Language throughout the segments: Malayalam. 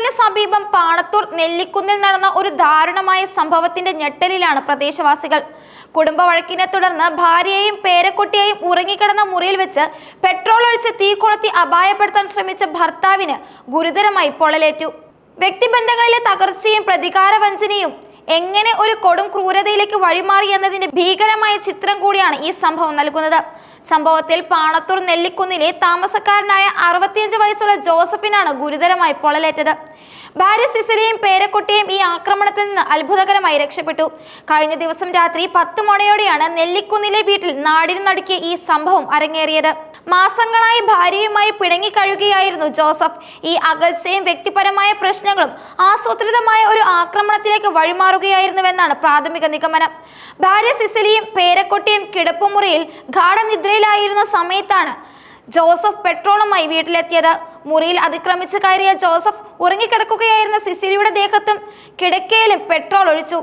പെട്രോളിന് സമീപം പാണത്തൂർ നെല്ലിക്കുന്നിൽ നടന്ന ഒരു ദാരുണമായ സംഭവത്തിന്റെ ഞെട്ടലിലാണ് പ്രദേശവാസികൾ. കുടുംബ വഴക്കിനെ തുടർന്ന് ഭാര്യയെയും പേരക്കുട്ടിയെയും ഉറങ്ങിക്കിടന്ന മുറിയിൽ വെച്ച് പെട്രോൾ ഒഴിച്ച് തീ കൊളുത്തി അപായപ്പെടുത്താൻ ശ്രമിച്ച ഭർത്താവിന് ഗുരുതരമായി പൊള്ളലേറ്റു. വ്യക്തിബന്ധങ്ങളിലെ തകർച്ചയും പ്രതികാര വഞ്ചനയും എങ്ങനെ ഒരു കൊടും ക്രൂരതയിലേക്ക് വഴിമാറി എന്നതിന്റെ ഭീകരമായ ചിത്രം കൂടിയാണ് ഈ സംഭവം നൽകുന്നത്. സംഭവത്തിൽ പാണത്തൂർ നെല്ലിക്കുന്നിലെ താമസക്കാരനായ 65 വയസ്സുള്ള ജോസഫിനാണ് ഗുരുതരമായി പൊള്ളലേറ്റത്. ഭാര്യ സിസിലിയും പേരക്കുട്ടിയും ഈ ആക്രമണത്തിൽ നിന്ന് അത്ഭുതകരമായി രക്ഷപ്പെട്ടു. കഴിഞ്ഞ ദിവസം രാത്രി 10 മണിയോടെയാണ് നെല്ലിക്കുന്നിലെ വീട്ടിൽ നാടിന് നടുക്കിയ ഈ സംഭവം അരങ്ങേറിയത്. മാസങ്ങളായി ഭാര്യയുമായി പിണങ്ങിക്കഴിയുകയായിരുന്നു ജോസഫ്. ഈ അകൽച്ചയും വ്യക്തിപരമായ പ്രശ്നങ്ങളും ആസൂത്രിതമായ ഒരു ആക്രമണത്തിലേക്ക് വഴിമാറുകയായിരുന്നുവെന്നാണ് പ്രാഥമിക നിഗമനം. ഭാര്യ സിസിലിയും പേരക്കുട്ടിയും കിടപ്പുമുറിയിൽ ഗാഢനിദ്രയിലായിരുന്ന സമയത്താണ് ജോസഫ് പെട്രോളുമായി വീട്ടിലെത്തിയത്. മുറിയിൽ അതിക്രമിച്ച് കയറിയ ജോസഫ് ഉറങ്ങിക്കിടക്കുകയായിരുന്ന സിസിലിയുടെ ദേഹത്തും കിടക്കയിലും പെട്രോൾ ഒഴിച്ചു.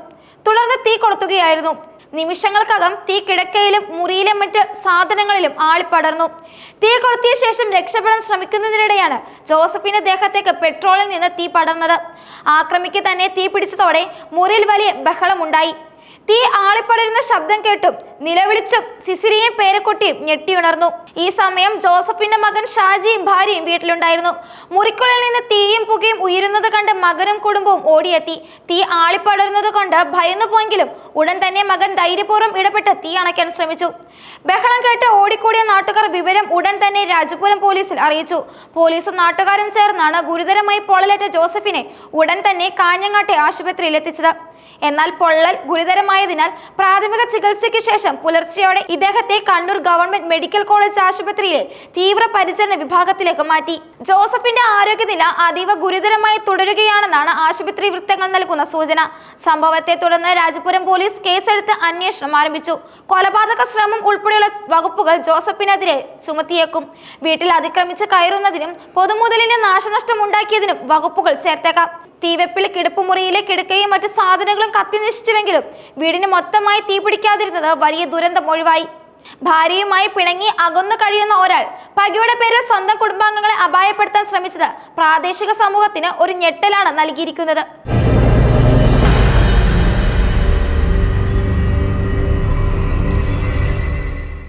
തുടർന്ന് തീ കൊളുത്തുകയായിരുന്നു. നിമിഷങ്ങൾക്കകം തീ കിടക്കയിലും മുറിയിലെ മറ്റ് സാധനങ്ങളിലും ആളിപ്പടർന്നു. തീ കൊളുത്തിയ ശേഷം രക്ഷപ്പെടാൻ ശ്രമിക്കുന്നതിനിടെയാണ് ജോസഫിന്റെ ദേഹത്തേക്ക് പെട്രോളിൽ നിന്ന് തീ പടർന്നത്. ആക്രമിക്ക് തന്നെ തീ പിടിച്ചതോടെ മുറിയിൽ വലിയ ബഹളമുണ്ടായി. തീ ആളിപ്പടരുന്ന ശബ്ദം കേട്ടും നിലവിളിച്ചും സിസിലിയും പേരക്കുട്ടിയും ഞെട്ടിയുണർന്നു. ഈ സമയം ജോസഫിന്റെ മകൻ ഷാജിയും ഭാര്യയും വീട്ടിലുണ്ടായിരുന്നു. മുറിക്കുള്ളിൽ നിന്ന് തീയും പുകയും ഉയരുന്നത് കണ്ട് മകനും കുടുംബവും ഓടിയെത്തി. തീ ആളിപ്പടരുന്നത് കൊണ്ട് ഭയന്നു പോയെങ്കിലും ഉടൻ തന്നെ മകൻ ധൈര്യപൂർവ്വം ഇടപെട്ട് തീ അണയ്ക്കാൻ ശ്രമിച്ചു. ബഹളം കേട്ട് ഓടിക്കൂടിയ നാട്ടുകാർ വിവരം ഉടൻ തന്നെ രാജപുരം പോലീസിൽ അറിയിച്ചു. പോലീസും നാട്ടുകാരും ചേർന്നാണ് ഗുരുതരമായി പൊള്ളലേറ്റ ജോസഫിനെ ഉടൻ തന്നെ കാഞ്ഞങ്ങാട്ടെ ആശുപത്രിയിൽ എത്തിച്ചത്. എന്നാൽ പൊള്ളൽ ഗുരുതരമായതിനാൽ പ്രാഥമിക ചികിത്സയ്ക്ക് ശേഷം പുലർച്ചെയോടെ ഇദ്ദേഹത്തെ കണ്ണൂർ ഗവൺമെന്റ് മെഡിക്കൽ കോളേജ് ആശുപത്രിയിലെ തീവ്രപരിചരണ വിഭാഗത്തിലേക്ക് മാറ്റി. ജോസഫിന്റെ ആരോഗ്യനില അതീവ ഗുരുതരമായി തുടരുകയാണെന്നാണ് ആശുപത്രി വൃത്തങ്ങൾ നൽകുന്ന സൂചന. സംഭവത്തെ തുടർന്ന് രാജപുരം പോലീസ് കേസെടുത്ത് അന്വേഷണം ആരംഭിച്ചു. കൊലപാതക ശ്രമം ഉൾപ്പെടെയുള്ള വകുപ്പുകൾ ജോസഫിനെതിരെ ചുമത്തിയേക്കും. വീട്ടിൽ അതിക്രമിച്ച് കയറുന്നതിനും പൊതുമുതലിന് നാശനഷ്ടം ഉണ്ടാക്കിയതിനും വകുപ്പുകൾ ചേർത്തേക്കാം. തീവെപ്പിൽ കിടപ്പുമുറിയിലെ കിടക്കയും മറ്റു സാധനങ്ങളും കത്തി നശിച്ചുവെങ്കിലും വീടിന് മൊത്തമായി തീ പിടിക്കാതിരുന്നത് വലിയ ദുരന്തം ഒഴിവായി. ഭാര്യയുമായി പിണങ്ങി അകന്നു കഴിയുന്ന ഒരാൾ പകയുടെ പേരിൽ സ്വന്തം കുടുംബാംഗങ്ങളെ അപായപ്പെടുത്താൻ ശ്രമിച്ചത് പ്രാദേശിക സമൂഹത്തിന് ഒരു ഞെട്ടലാണ് നൽകിയിരിക്കുന്നത്.